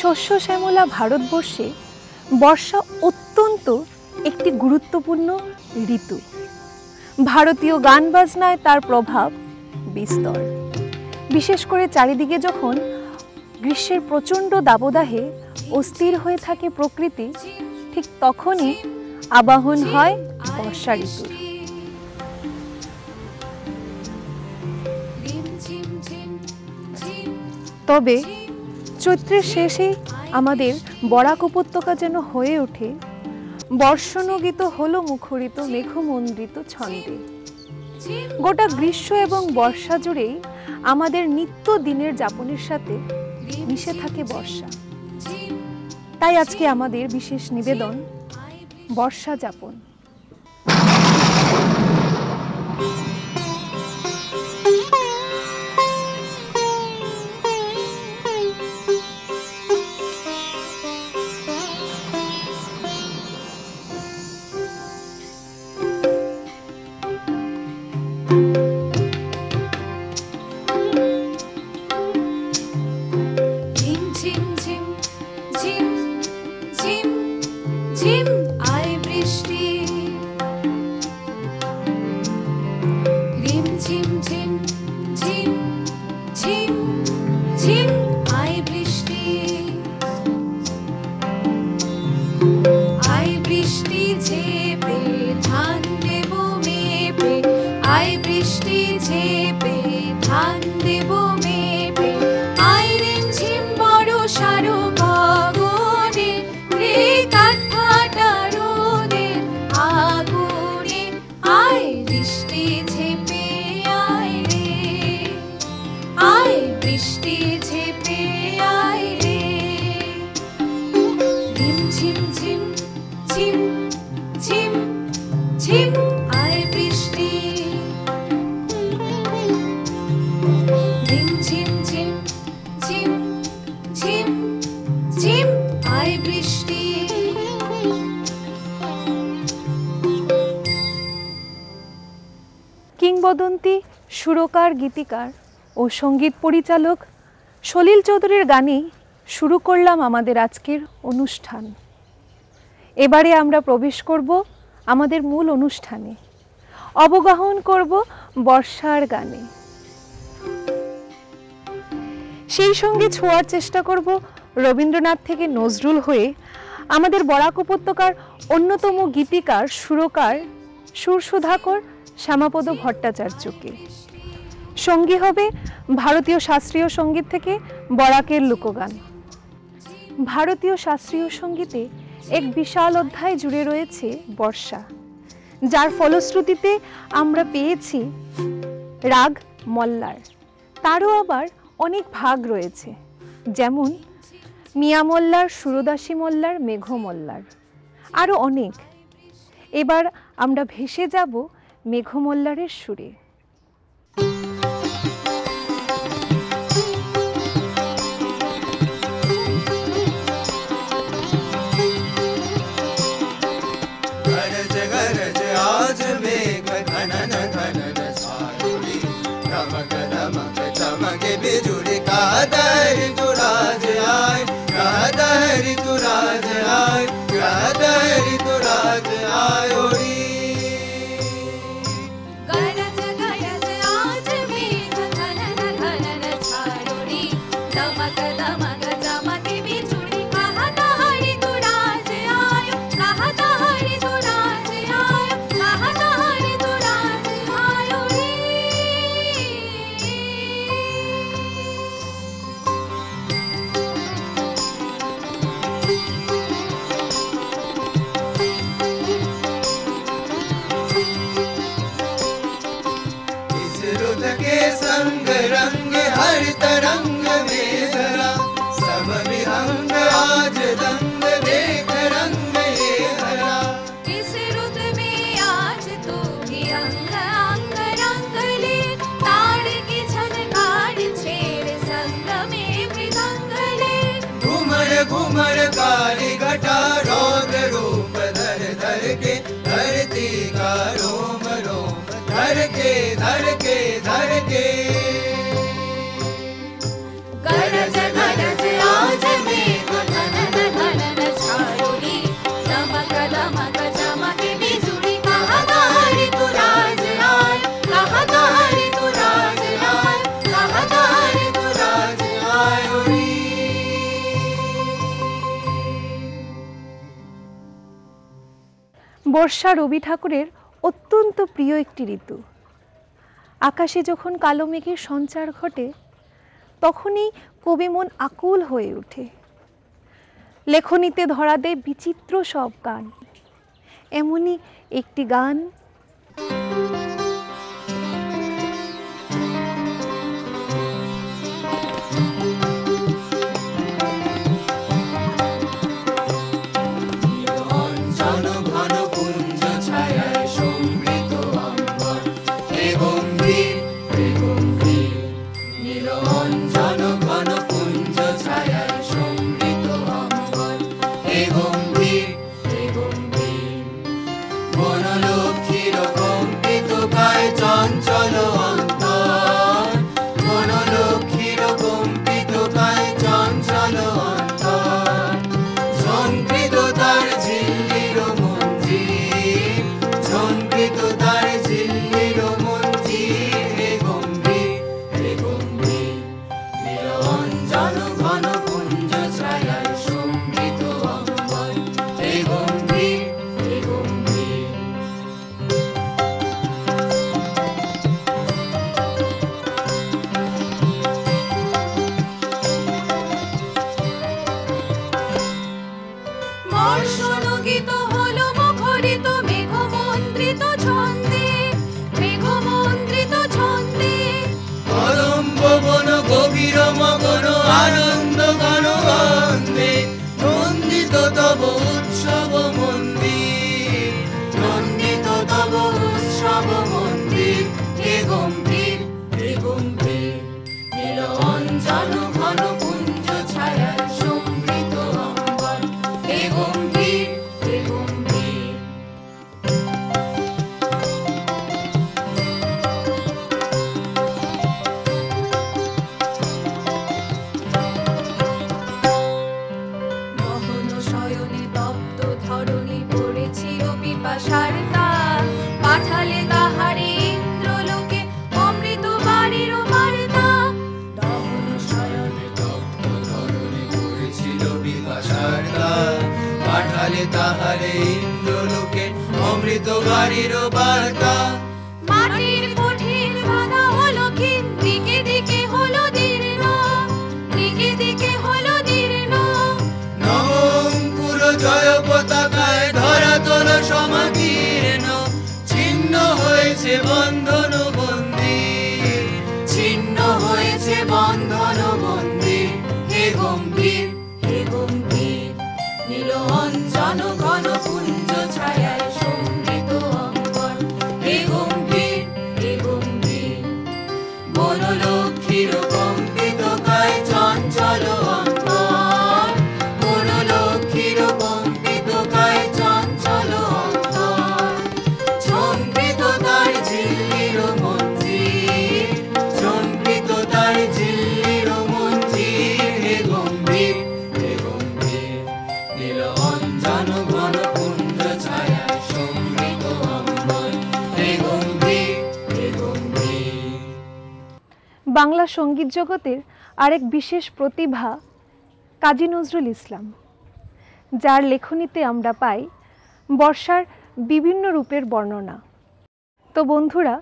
শস্য শ্যামলা ভারতবর্ষে বর্ষা অত্যন্ত একটি গুরুত্বপূর্ণ ঋতু। ভারতীয় গান বাজনায় তার প্রভাব বিস্তর। বিশেষ করে চারিদিকে যখন গ্রীষ্মের প্রচণ্ড দাবদাহে অস্থির হয়ে থাকে প্রকৃতি, ঠিক তখনই আবাহন হয় বর্ষা ঋতুর। তবে চৈত্রের শেষেই আমাদের বরাক উপত্যকা যেন হয়ে ওঠে বর্ষণগীত হলো মুখরিত মেঘমন্ডিত ছন্দে। গোটা গ্রীষ্ম এবং বর্ষা জুড়েই আমাদের নিত্য দিনের যাপনের সাথে মিশে থাকে বর্ষা। তাই আজকে আমাদের বিশেষ নিবেদন বর্ষা যাপন। কিংবদন্তি সুরকার, গীতিকার ও সঙ্গীত পরিচালক সলিল চৌধুরীর গানেই শুরু করলাম আমাদের আজকের অনুষ্ঠান। এবারে আমরা প্রবেশ করব আমাদের মূল অনুষ্ঠানে, অবগাহন করব বর্ষার গানে। সেই সঙ্গে ছোঁয়ার চেষ্টা করব রবীন্দ্রনাথ থেকে নজরুল হয়ে আমাদের বরাক উপত্যকার অন্যতম গীতিকার, সুরকার, সুরসুধাকর শ্যামাপদ ভট্টাচার্যকে। সঙ্গী হবে ভারতীয় শাস্ত্রীয় সঙ্গীত থেকে বরাকের লোকগান। ভারতীয় শাস্ত্রীয় সঙ্গীতে এক বিশাল অধ্যায় জুড়ে রয়েছে বর্ষা, যার ফলশ্রুতিতে আমরা পেয়েছি রাগ মল্লার। তারও আবার অনেক ভাগ রয়েছে, যেমন মিয়া মল্লার, সুরদাসী মল্লার, মেঘ মল্লার, আরও অনেক। এবার আমরা ভেসে যাব মেঘ মল্লারের সুরে। गरज गरज आज मेघ घनन घनन सारुली, दमक दमक चमके बिजुली, कादर तुराज आय, कादर तुराज आय, कादर तुराज आय ओरी। संग रंग हर तरंग में धरा, सब विहंग आज दंग देख रंग ये हरा। इस रुत में आज तू भी अंग अंग रंग ले, ताड़ की झनकार छेड़ संग में मृदंग ले। घुमर घुमर काली घटा रौद्र रूप धर धर के, धरती का रोम रोम धर के धर के धर के। বর্ষা রবি ঠাকুরের অত্যন্ত প্রিয় একটি ঋতু। আকাশে যখন কালো মেঘের সঞ্চার ঘটে তখনই কবি মন আকুল হয়ে ওঠে। লেখনীতে ধরা দেয় বিচিত্র সব গান। এমনই একটি গান তাহারে ইন্দ্রলোকে অমৃত বাড়ির বার্তা। মাটির কঠিন বাধা হলো ক্ষীণ, দিকে দিকে হলো দীর্ণ, দিকে দিকে হলো দীর্ণ। নবঙ্কুর জয় পতাকায় ধরাতল সমাকীর্ণ, ছিন্ন হয়েছে বন্ধন বন্দী, ছিন্ন হয়েছে বন্ধন বন্দী। হে গম্ভীর, হে গম্ভীর, নীল অঞ্জন ঘন পুঞ্জ ছায়ায় সমৃত অঙ্গন। হে গম্ভীর, হে গম্ভীর, বনলক্ষ্মীর কম্পিত কায় চঞ্চল অন্তর, বনলক্ষ্মীর কম্পিত কায় চঞ্চল অন্তর। ঝঙ্কৃত তার ঝিল্লির মঞ্জির, ঝঙ্কৃত তার ঝিল্লির মঞ্জির। হে গম্ভীর, হে গম্ভীর, নীল অঞ্জন ঘন পুঞ্জ ছায়ায় সমৃত অঙ্গন। হে গম্ভীর, হে গম্ভীর। বাংলা সঙ্গীত জগতের আরেক বিশেষ প্রতিভা কাজী নজরুল ইসলাম, যার লেখনীতে আমরা পাই বর্ষার বিভিন্ন রূপের বর্ণনা। তো বন্ধুরা,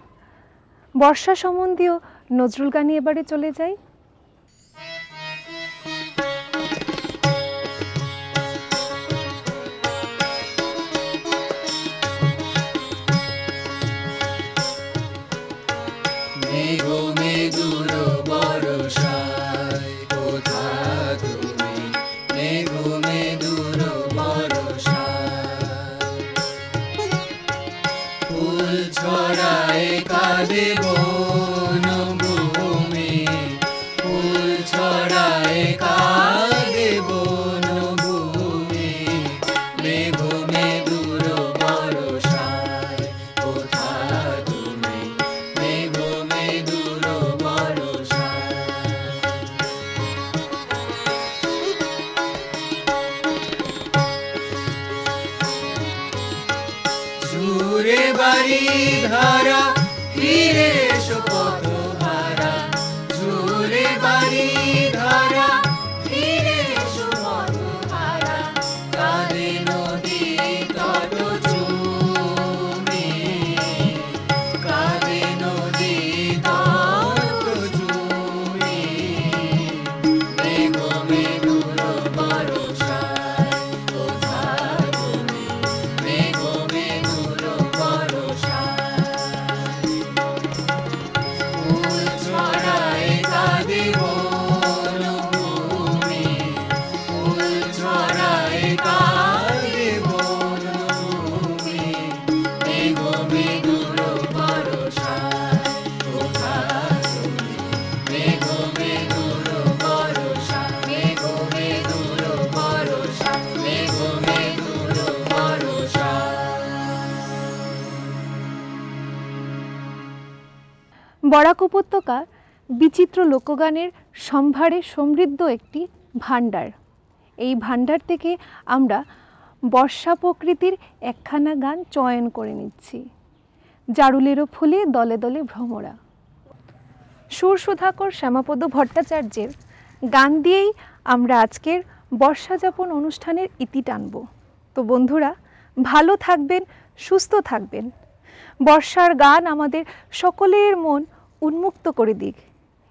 বর্ষা সম্বন্ধীয় নজরুল গানে এবারে চলে যাই। মেঘ মেঘুর বরষায় কোথা তুমি, মেঘ মেঘুর বরষায়। ফুল ছড়ায় কাঁদে বনভূমি, ফুল ছড়ায় কাঁদে বনভূমি। মেঘ মেঘুর বরষায় কোথা তুমি, মেঘ মেঘুর বরষায়। সুরে বাড়ি ধারা ফিরে এসো পথহারা, সুরে বাড়ি ধারা ফিরে এসো পথহারা। কাঁদে নদী তট চূড়, বরাক উপত্যকা বিচিত্র লোকগানের সম্ভারে সমৃদ্ধ একটি ভাণ্ডার। এই ভাণ্ডার থেকে আমরা বর্ষা প্রকৃতির একখানা গান চয়ন করে নিচ্ছি। জারুলেরও ফুলে দলে দলে ভ্রমরা। সুর সুধাকর শ্যামাপদ ভট্টাচার্যের গান দিয়েই আমরা আজকের বর্ষাযাপন অনুষ্ঠানের ইতি টানব। তো বন্ধুরা, ভালো থাকবেন, সুস্থ থাকবেন। বর্ষার গান আমাদের সকলের মন উন্মুক্ত করে দিক,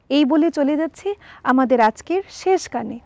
এই বলে চলে যাচ্ছি আমাদের আজকের শেষ গানে।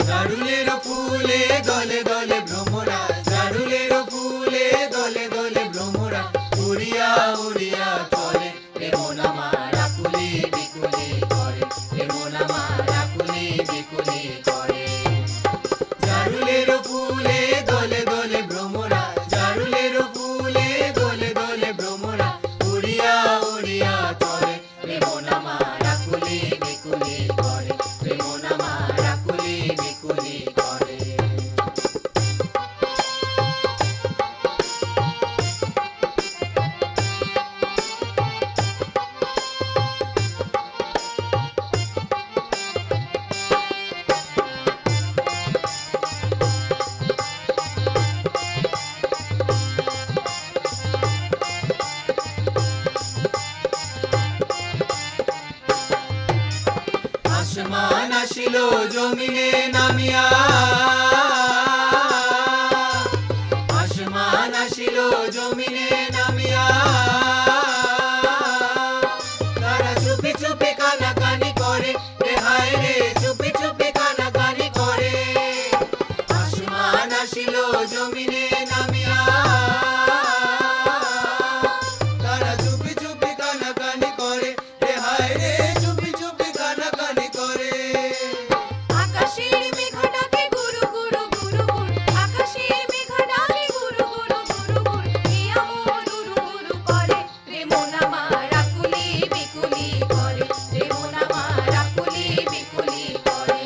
জারুলের ফুলে দলে দলে ভ্রমরা, জারুলের ফুলে দলে দলে ভ্রমরা, উড়িয়া উড়িয়া চলে রে মন আমার আকুলি বিকুলি করে, রে মন আমার আকুলি বিকুলি করে। জারুলের ফুলে দলে দলে ভ্রমরা, জারুলের ফুলে দলে দলে ভ্রমরা, উড়িয়া উড়িয়া চলে রে মন আমার আকুলি বিকুলি করে, রে মন আমার আকুলি বিকুলি করে। আসমান আসিল জমিনে নামিয়া, আসমান আসিল জমিনে নামিয়া, তারা চুপি চুপি কানাকানি করে, রে হায় রে চুপি চুপি কানাকানি করে। আসমান আসিল জমিনে নামিয়া, তারা চুপি চুপি কানাকানি করে, রে হায় রে চুপি চুপি কানাকানি করে। আকাশের মেঘা ডাকে গুরু গুরু গুরু গুরু, আকাশের মেঘা ডাকে গুরু গুরু গুরু গুরু, এ আমর উরু উরু করে, রে মন আমার আকুলি বিকুলি করে, রে মন আমার আকুলি বিকুলি করে।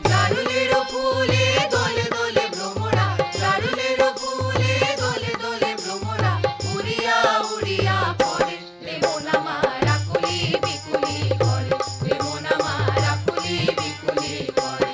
জারুলের ফুলে দলে দলে ভ্রমরা, জারুলের ফুলে দলে দলে ভ্রমরা, উড়িয়া উড়িয়া পড়ে, রে মন আমার আকুলি বিকুলি করে, রে মন আমার আকুলি বিকুলি করে।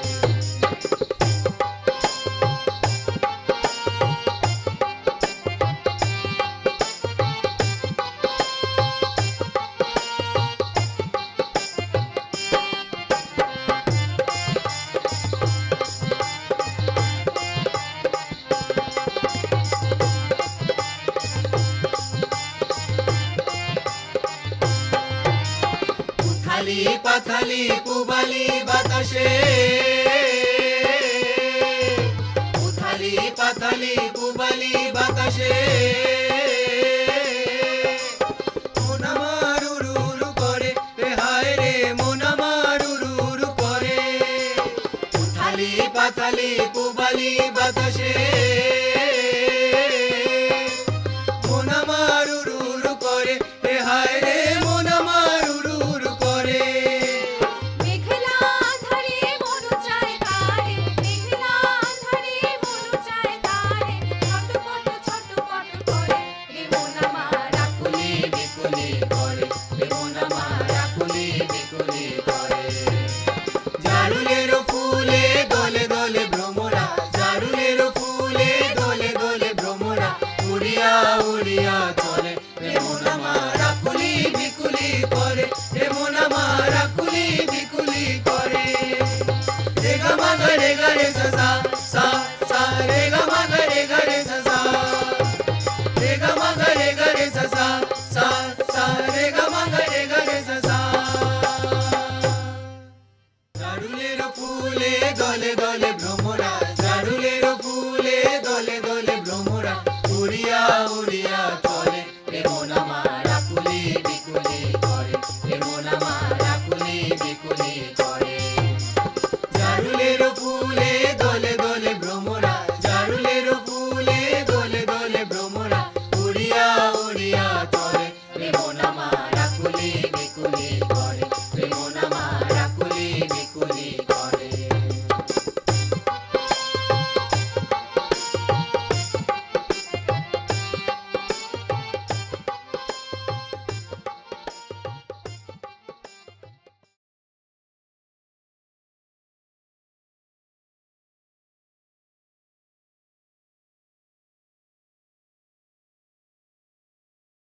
উথালি পাথালি পুবালি বাতাসে, উথালি পাথালি পুবালি বাতাসে, মন আমার উরু উরু করে, রে হায় রে মন আমার উরু উরু করে। উথালি পাথালি পুবালি বাতাসে,